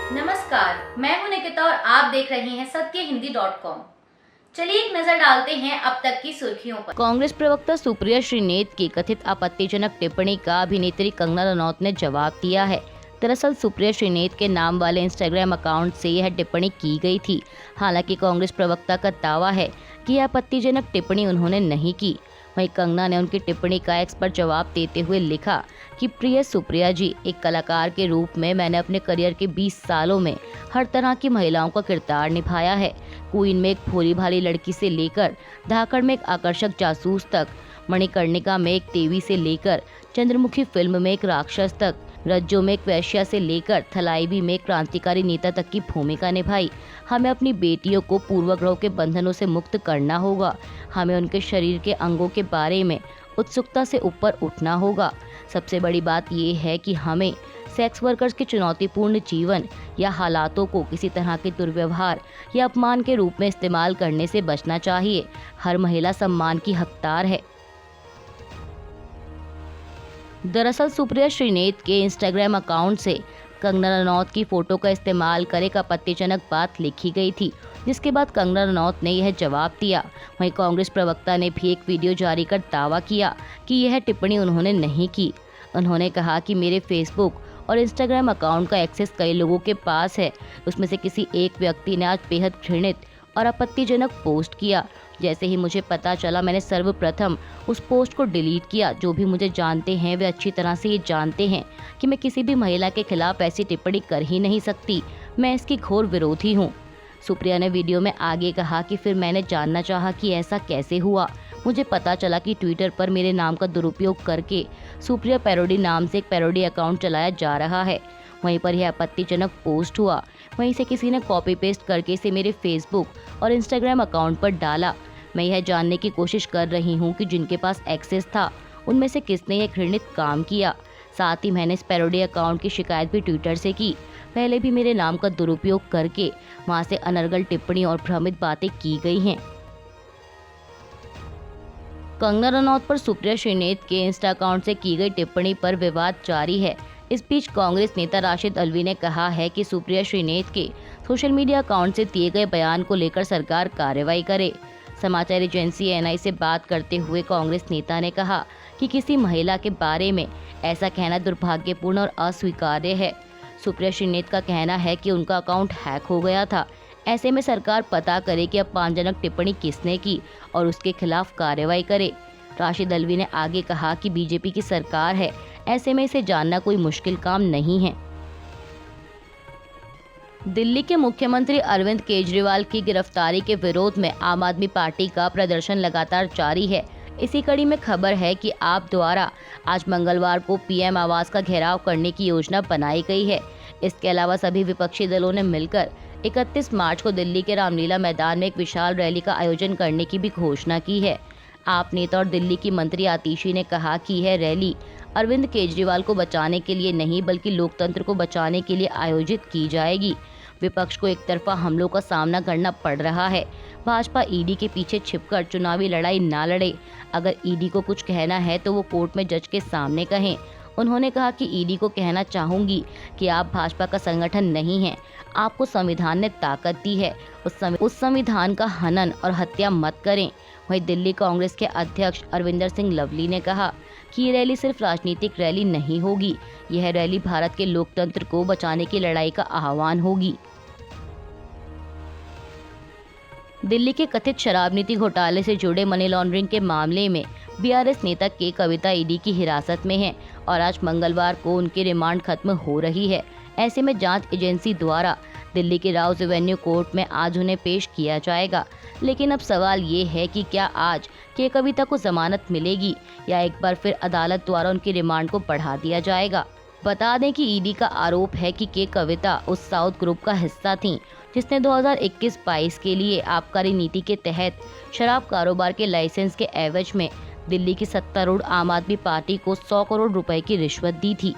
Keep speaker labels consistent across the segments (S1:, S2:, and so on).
S1: नमस्कार, मैं हूं निकिता और आप देख रहे हैं सत्यहिंदी.com। चलिए एक नजर डालते हैं अब तक की सुर्खियों पर।
S2: कांग्रेस प्रवक्ता सुप्रिया श्रीनेत की कथित आपत्तिजनक टिप्पणी का अभिनेत्री कंगना रनौत ने जवाब दिया है। दरअसल सुप्रिया श्रीनेत के नाम वाले इंस्टाग्राम अकाउंट से यह टिप्पणी की गई थी। हालांकि कांग्रेस प्रवक्ता का दावा है कि यह आपत्तिजनक टिप्पणी उन्होंने नहीं की। वहीं कंगना ने उनकी टिप्पणी का एक्स पर जवाब देते हुए लिखा कि प्रिय सुप्रिया जी, एक कलाकार के रूप में मैंने अपने करियर के 20 सालों में हर तरह की महिलाओं का किरदार निभाया है। क्वीन में एक भोली भाली लड़की से लेकर धाकड़ में एक आकर्षक जासूस तक, मणिकर्णिका में एक देवी से लेकर चंद्रमुखी फिल्म में एक राक्षस तक, रज्जो में एक वैश्या से लेकर थलाईवी में एक क्रांतिकारी नेता तक की भूमिका निभाई। हमें अपनी बेटियों को पूर्वग्रहों के बंधनों से मुक्त करना होगा। हमें उनके शरीर के अंगों के बारे में उत्सुकता से ऊपर उठना होगा। सबसे बड़ी बात यह है कि हमें सेक्स वर्कर्स के चुनौतीपूर्ण जीवन या हालातों को किसी तरह के दुर्व्यवहार या अपमान के रूप में इस्तेमाल करने से बचना चाहिए। हर महिला सम्मान की हकदार है। दरअसल सुप्रिया श्रीनेत के इंस्टाग्राम अकाउंट से कंगना रनौत की फोटो का इस्तेमाल कर एक आपत्तिजनक बात लिखी गई थी, जिसके बाद कंगना रनौत ने यह जवाब दिया। वहीं कांग्रेस प्रवक्ता ने भी एक वीडियो जारी कर दावा किया कि यह टिप्पणी उन्होंने नहीं की। उन्होंने कहा कि मेरे फेसबुक और इंस्टाग्राम अकाउंट का एक्सेस कई लोगों के पास है। उसमें से किसी एक व्यक्ति ने आज बेहद घृणित और आपत्तिजनक पोस्ट किया। जैसे ही मुझे पता चला, मैंने सर्वप्रथम उस पोस्ट को डिलीट किया। जो भी मुझे जानते हैं वे अच्छी तरह से ये जानते हैं कि मैं किसी भी महिला के खिलाफ ऐसी टिप्पणी कर ही नहीं सकती। मैं इसकी घोर विरोधी हूँ। सुप्रिया ने वीडियो में आगे कहा कि फिर मैंने जानना चाहा कि ऐसा कैसे हुआ। मुझे पता चला कि ट्विटर पर मेरे नाम का दुरुपयोग करके सुप्रिया पैरोडी नाम से एक पैरोडी अकाउंट चलाया जा रहा है। वहीं पर यह आपत्तिजनक पोस्ट हुआ। वहीं से किसी ने कॉपी पेस्ट करके इसे मेरे फेसबुक और इंस्टाग्राम अकाउंट पर डाला। मैं यह जानने की कोशिश कर रही हूँ कि जिनके पास एक्सेस था उनमें से किसने यह घृणित काम किया। साथ ही मैंने इस पैरोडी अकाउंट की शिकायत भी ट्विटर से की। पहले भी मेरे नाम का दुरुपयोग करके वहां से अनर्गल टिप्पणी और भ्रमित बातें की गई हैं। कंगना रनौत पर सुप्रिया श्रीनेत के इंस्टा अकाउंट से की गई टिप्पणी पर विवाद जारी है। इस बीच कांग्रेस नेता राशिद अल्वी ने कहा है कि सुप्रिया श्रीनेत के सोशल मीडिया अकाउंट से दिए गए बयान को लेकर सरकार कार्रवाई करे। समाचार एजेंसी एएनआई से बात करते हुए कांग्रेस नेता ने कहा कि किसी महिला के बारे में ऐसा कहना दुर्भाग्यपूर्ण और अस्वीकार्य है। सुप्रिया श्रीनेत का कहना है कि उनका अकाउंट हैक हो गया था। ऐसे में सरकार पता करे कि अपमानजनक टिप्पणी किसने की और उसके खिलाफ कार्रवाई करे। राशिद अल्वी ने आगे कहा कि बीजेपी की सरकार है, ऐसे में इसे जानना कोई मुश्किल काम नहीं है। दिल्ली के मुख्यमंत्री अरविंद केजरीवाल की गिरफ्तारी के विरोध में आम आदमी पार्टी का प्रदर्शन लगातार जारी है। इसी कड़ी में खबर है कि आप द्वारा आज मंगलवार को पीएम आवास का घेराव करने की योजना बनाई गई है। इसके अलावा सभी विपक्षी दलों ने मिलकर 31 मार्च को दिल्ली के रामलीला मैदान में एक विशाल रैली का आयोजन करने की भी घोषणा की है। आप नेता और दिल्ली की मंत्री आतिशी ने कहा कि यह रैली अरविंद केजरीवाल को बचाने के लिए नहीं बल्कि लोकतंत्र को बचाने के लिए आयोजित की जाएगी। विपक्ष को एक तरफा हमलों का सामना करना पड़ रहा है। भाजपा ईडी के पीछे छिपकर चुनावी लड़ाई ना लड़े। अगर ईडी को कुछ कहना है तो वो कोर्ट में जज के सामने कहें। उन्होंने कहा कि ईडी को कहना चाहूंगी कि आप भाजपा का संगठन नहीं हैं। आपको संविधान ने ताकत दी है, उस संविधान का हनन और हत्या मत करें। वहीं दिल्ली कांग्रेस के अध्यक्ष अरविंदर सिंह लवली ने कहा कि ये रैली सिर्फ राजनीतिक रैली नहीं होगी, यह रैली भारत के लोकतंत्र को बचाने की लड़ाई का आह्वान होगी। दिल्ली के कथित शराब नीति घोटाले से जुड़े मनी लॉन्ड्रिंग के मामले में बीआरएस नेता के कविता ईडी की हिरासत में है और आज मंगलवार को उनकी रिमांड खत्म हो रही है। ऐसे में जांच एजेंसी द्वारा दिल्ली के राउज एवेन्यू कोर्ट में आज उन्हें पेश किया जाएगा। लेकिन अब सवाल ये है कि क्या आज के कविता को जमानत मिलेगी या एक बार फिर अदालत द्वारा उनकी रिमांड को बढ़ा दिया जाएगा। बता दें कि ईडी का आरोप है कि के कविता उस साउथ ग्रुप का हिस्सा थी जिसने 2021-22 के लिए आबकारी नीति के तहत शराब कारोबार के लाइसेंस के एवज में दिल्ली की सत्तारूढ़ आम आदमी पार्टी को 100 करोड़ रुपए की रिश्वत दी थी।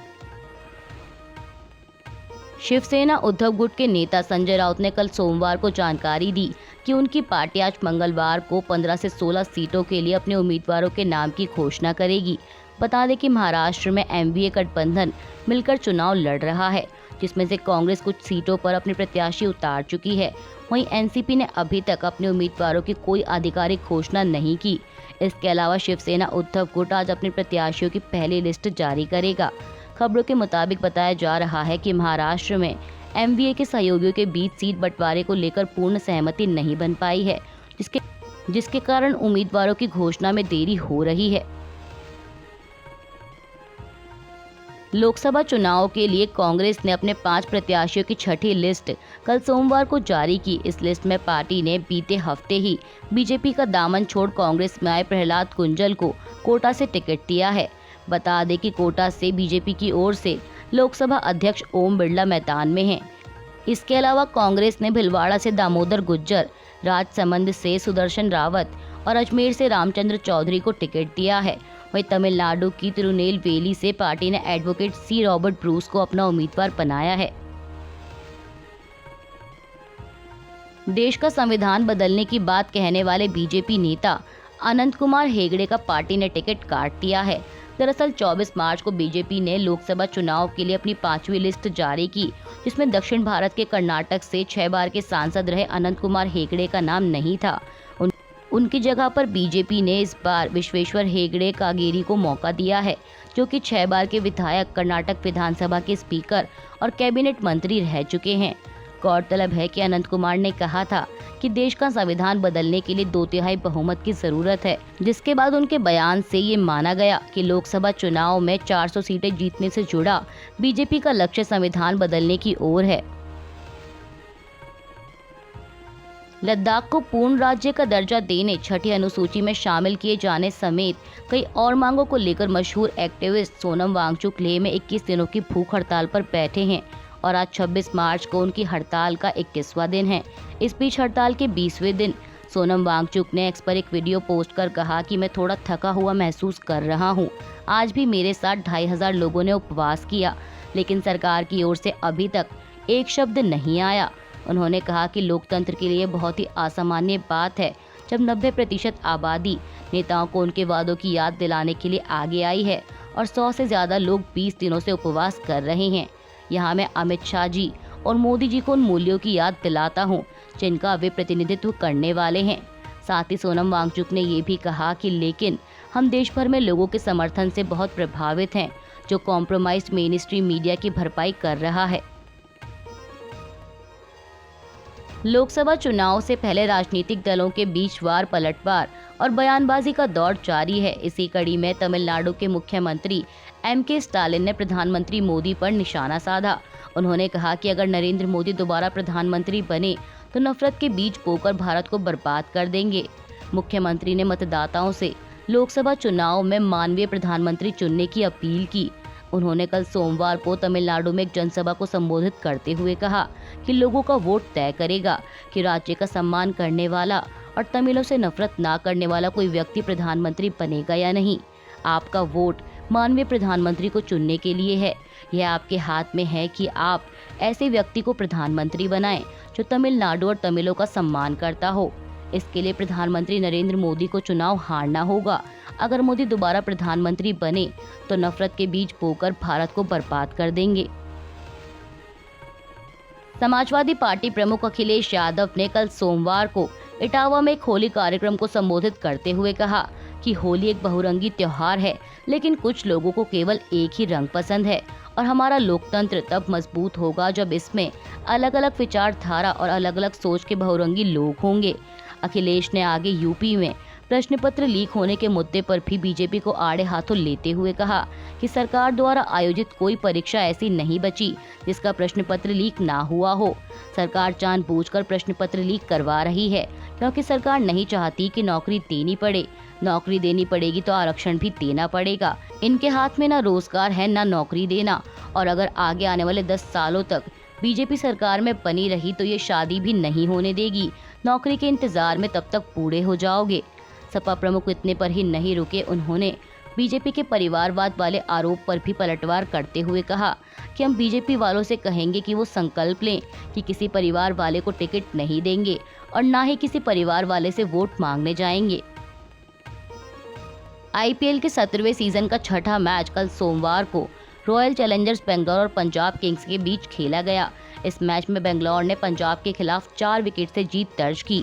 S2: शिवसेना उद्धव गुट के नेता संजय राउत ने कल सोमवार को जानकारी दी कि उनकी पार्टी आज मंगलवार को 15 से 16 सीटों के लिए अपने उम्मीदवारों के नाम की घोषणा करेगी। बता दें कि महाराष्ट्र में एनडीए गठबंधन मिलकर चुनाव लड़ रहा है, जिसमें से कांग्रेस कुछ सीटों पर अपने प्रत्याशी उतार चुकी है। वहीं एनसीपी ने अभी तक अपने उम्मीदवारों की कोई आधिकारिक घोषणा नहीं की। इसके अलावा शिवसेना उद्धव गुट आज अपने प्रत्याशियों की पहली लिस्ट जारी करेगा। खबरों के मुताबिक बताया जा रहा है कि महाराष्ट्र में एमवीए के सहयोगियों के बीच सीट बंटवारे को लेकर पूर्ण सहमति नहीं बन पाई है, जिसके कारण उम्मीदवारों की घोषणा में देरी हो रही है। लोकसभा चुनाव के लिए कांग्रेस ने अपने 5 प्रत्याशियों की छठी लिस्ट कल सोमवार को जारी की। इस लिस्ट में पार्टी ने बीते हफ्ते ही बीजेपी का दामन छोड़ कांग्रेस में आए प्रहलाद कुंजल को कोटा से टिकट दिया है। बता दें कि कोटा से बीजेपी की ओर से लोकसभा अध्यक्ष ओम बिरला मैदान में हैं। इसके अलावा कांग्रेस ने भिलवाड़ा से दामोदर गुज्जर, राजसमंद से सुदर्शन रावत और अजमेर से रामचंद्र चौधरी को टिकट दिया है। वहीं तमिलनाडु की तिरुनेलवेली से पार्टी ने एडवोकेट सी रॉबर्ट ब्रूस को अपना उम्मीदवार बनाया है। देश का संविधान बदलने की बात कहने वाले बीजेपी नेता अनंत कुमार हेगड़े का पार्टी ने टिकट काट दिया है। दरअसल 24 मार्च को बीजेपी ने लोकसभा चुनाव के लिए अपनी 5वीं लिस्ट जारी की, जिसमें दक्षिण भारत के कर्नाटक से 6 बार के सांसद रहे अनंत कुमार हेगड़े का नाम नहीं था। उनकी जगह पर बीजेपी ने इस बार विश्वेश्वर हेगड़े कागेरी को मौका दिया है, जो कि 6 बार के विधायक, कर्नाटक विधानसभा के स्पीकर और कैबिनेट मंत्री रह चुके हैं। गौरतलब है कि अनंत कुमार ने कहा था कि देश का संविधान बदलने के लिए 2/3 बहुमत की जरूरत है, जिसके बाद उनके बयान से ये माना गया कि लोकसभा चुनाव में 400 सीटें जीतने से जुड़ा बीजेपी का लक्ष्य संविधान बदलने की ओर है। लद्दाख को पूर्ण राज्य का दर्जा देने, छठी अनुसूची में शामिल किए जाने समेत कई और मांगों को लेकर मशहूर एक्टिविस्ट सोनम वांगचुक लेह में 21 दिनों की भूख हड़ताल पर बैठे हैं और आज 26 मार्च को उनकी हड़ताल का 21वां दिन है। इस बीच हड़ताल के 20वें दिन सोनम वांगचुक ने एक्स पर एक वीडियो पोस्ट कर कहा कि मैं थोड़ा थका हुआ महसूस कर रहा हूँ। आज भी मेरे साथ 2500 लोगों ने उपवास किया, लेकिन सरकार की ओर से अभी तक एक शब्द नहीं आया। उन्होंने कहा कि लोकतंत्र के लिए बहुत ही असामान्य बात है जब 90% आबादी नेताओं को उनके वादों की याद दिलाने के लिए आगे आई है और 100 से ज्यादा लोग 20 दिनों से उपवास कर रहे हैं। यहाँ मैं अमित शाह जी और मोदी जी को उन मूल्यों की याद दिलाता हूँ जिनका वे प्रतिनिधित्व करने वाले हैं। साथ ही सोनम वांगचुक ने ये भी कहा कि लेकिन हम देश भर में लोगों के समर्थन से बहुत प्रभावित हैं, जो कॉम्प्रोमाइज्ड मेन स्ट्रीम मीडिया की भरपाई कर रहा है। लोकसभा चुनाव से पहले राजनीतिक दलों के बीच वार पलटवार और बयानबाजी का दौर जारी है। इसी कड़ी में तमिलनाडु के मुख्यमंत्री एम.के. स्टालिन ने प्रधानमंत्री मोदी पर निशाना साधा। उन्होंने कहा कि अगर नरेंद्र मोदी दोबारा प्रधानमंत्री बने तो नफरत के बीज बोकर भारत को बर्बाद कर देंगे। मुख्यमंत्री ने मतदाताओं से लोकसभा चुनाव में मानवीय प्रधानमंत्री चुनने की अपील की। उन्होंने कल सोमवार को तमिलनाडु में एक जनसभा को संबोधित करते हुए कहा कि लोगों का वोट तय करेगा कि राज्य का सम्मान करने वाला और तमिलों से नफरत ना करने वाला कोई व्यक्ति प्रधानमंत्री बनेगा या नहीं। आपका वोट मानवीय प्रधानमंत्री को चुनने के लिए है। यह आपके हाथ में है कि आप ऐसे व्यक्ति को प्रधानमंत्री बनाएं जो तमिलनाडु और तमिलों का सम्मान करता हो। इसके लिए प्रधानमंत्री नरेंद्र मोदी को चुनाव हारना होगा। अगर मोदी दोबारा प्रधानमंत्री बने तो नफरत के बीज बोकर भारत को बर्बाद कर देंगे। समाजवादी पार्टी प्रमुख अखिलेश यादव ने कल सोमवार को इटावा में एक होली कार्यक्रम को संबोधित करते हुए कहा कि होली एक बहुरंगी त्योहार है, लेकिन कुछ लोगों को केवल एक ही रंग पसंद है और हमारा लोकतंत्र तब मजबूत होगा जब इसमें अलग अलग विचारधारा और अलग अलग सोच के बहुरंगी लोग होंगे। अखिलेश ने आगे यूपी में प्रश्न पत्र लीक होने के मुद्दे पर भी बीजेपी को आड़े हाथों लेते हुए कहा कि सरकार द्वारा आयोजित कोई परीक्षा ऐसी नहीं बची जिसका प्रश्न पत्र लीक ना हुआ हो। सरकार जानबूझकर प्रश्न पत्र लीक करवा रही है क्योंकि सरकार नहीं चाहती कि नौकरी देनी पड़े। नौकरी देनी पड़ेगी तो आरक्षण भी देना पड़ेगा। इनके हाथ में ना रोजगार है ना नौकरी देना, और अगर आगे आने वाले 10 सालों तक बीजेपी सरकार में बनी रही तो ये शादी भी नहीं होने देगी। नौकरी के इंतजार में तब तक बूढ़े हो जाओगे। सपा प्रमुख इतने पर ही नहीं रुके, उन्होंने बीजेपी के परिवारवाद वाले आरोप पर भी पलटवार करते हुए कहा कि हम बीजेपी वालों से कहेंगे कि वो संकल्प लें कि किसी परिवार वाले को टिकट नहीं देंगे और ना ही किसी परिवार वाले से वोट मांगने जाएंगे। आईपीएल के 17वें सीजन का छठा मैच कल सोमवार को रॉयल चैलेंजर्स बेंगलोर और पंजाब किंग्स के बीच खेला गया। इस मैच में बेंगलोर ने पंजाब के खिलाफ 4 विकेट से जीत दर्ज की।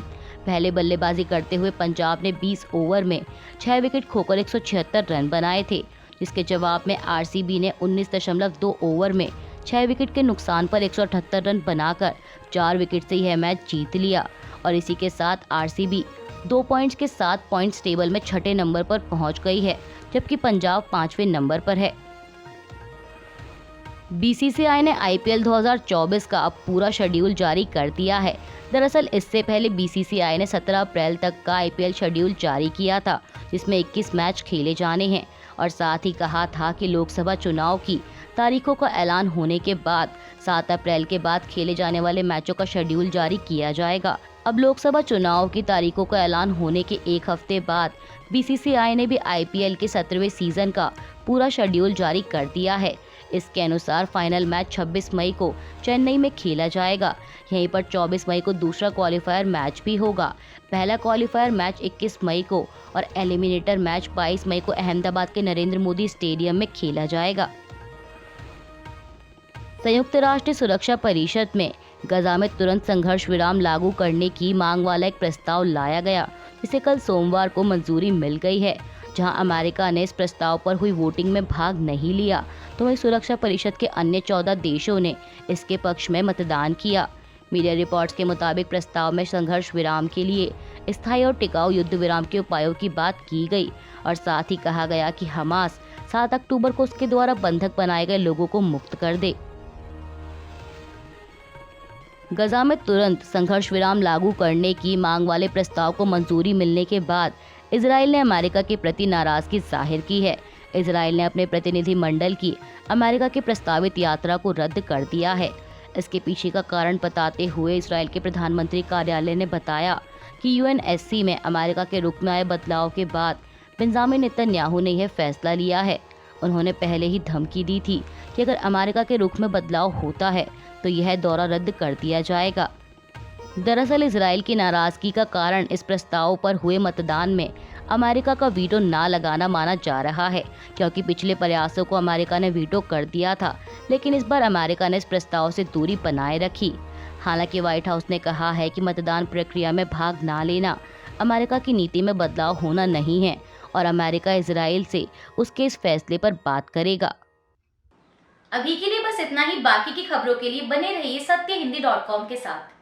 S2: पहले बल्लेबाजी करते हुए पंजाब ने 20 ओवर में 6 विकेट खोकर 176 रन बनाए थे, जिसके जवाब में आरसीबी ने 19.2 ओवर में 6 विकेट के नुकसान पर 178 रन बनाकर 4 विकेट से यह मैच जीत लिया और इसी के साथ आरसीबी 2 पॉइंट्स के साथ पॉइंट्स टेबल में 6ठे नंबर पर पहुंच गई है, जबकि पंजाब 5वें नंबर पर है। बीसीसीआई ने आईपीएल 2024 का अब पूरा शेड्यूल जारी कर दिया है। दरअसल इससे पहले बीसीसीआई ने 17 अप्रैल तक का आईपीएल शेड्यूल जारी किया था, जिसमें 21 मैच खेले जाने हैं और साथ ही कहा था कि लोकसभा चुनाव की तारीखों का ऐलान होने के बाद 7 अप्रैल के बाद खेले जाने वाले मैचों का शेड्यूल जारी किया जाएगा। अब लोकसभा चुनाव की तारीखों का ऐलान होने के एक हफ्ते बाद बीसीसीआई ने भी आईपीएल के 17वें सीजन का पूरा शेड्यूल जारी कर दिया है। इसके अनुसार फाइनल मैच 26 मई को चेन्नई में खेला जाएगा। यहीं पर 24 मई को दूसरा क्वालिफायर मैच भी होगा। पहला क्वालिफायर मैच 21 मई को और एलिमिनेटर मैच 22 मई को अहमदाबाद के नरेंद्र मोदी स्टेडियम में खेला जाएगा। संयुक्त राष्ट्र सुरक्षा परिषद में गजा में तुरंत संघर्ष विराम लागू करने की मांग वाला एक प्रस्ताव लाया गया, जिसे कल सोमवार को मंजूरी मिल गई है। जहां अमेरिका ने इस प्रस्ताव पर हुई वोटिंग में भाग नहीं लिया, तो वहीं सुरक्षा परिषद के अन्य 14 देशों ने इसके पक्ष में मतदान किया। मीडिया रिपोर्ट्स के मुताबिक प्रस्ताव में संघर्ष विराम के लिए स्थायी और टिकाऊ युद्ध विराम के उपायों की बात की गई और साथ ही कहा गया कि हमास 7 अक्टूबर को उसके द्वारा बंधक बनाए गए लोगों को मुक्त कर दे। गजा में तुरंत संघर्ष विराम लागू करने की मांग वाले प्रस्ताव को मंजूरी मिलने के बाद इजराइल ने अमेरिका के प्रति नाराजगी जाहिर की है। इजराइल ने अपने प्रतिनिधि मंडल की अमेरिका की प्रस्तावित यात्रा को रद्द कर दिया है। इसके पीछे का कारण बताते हुए इजराइल के प्रधानमंत्री कार्यालय ने बताया कि यूएनएससी में अमेरिका के रुख में आए बदलाव के बाद बेंजामिन नेतन्याहू ने यह फैसला लिया है। उन्होंने पहले ही धमकी दी थी कि अगर अमेरिका के रुख में बदलाव होता है तो यह दौरा रद्द कर दिया जाएगा। दरअसल इजराइल की नाराजगी का कारण इस प्रस्ताव पर हुए मतदान में अमेरिका का वीटो ना लगाना माना जा रहा है, क्योंकि पिछले प्रयासों को अमेरिका ने वीटो कर दिया था, लेकिन इस बार अमेरिका ने इस प्रस्ताव से दूरी बनाए रखी। हालांकि व्हाइट हाउस ने कहा है कि मतदान प्रक्रिया में भाग ना लेना अमेरिका की नीति में बदलाव होना नहीं है और अमेरिका इजराइल से उसके इस फैसले पर बात करेगा।
S1: अभी के लिए बस इतना ही। बाकी की खबरों के लिए बने रहिए सत्यहिंदी.com के साथ।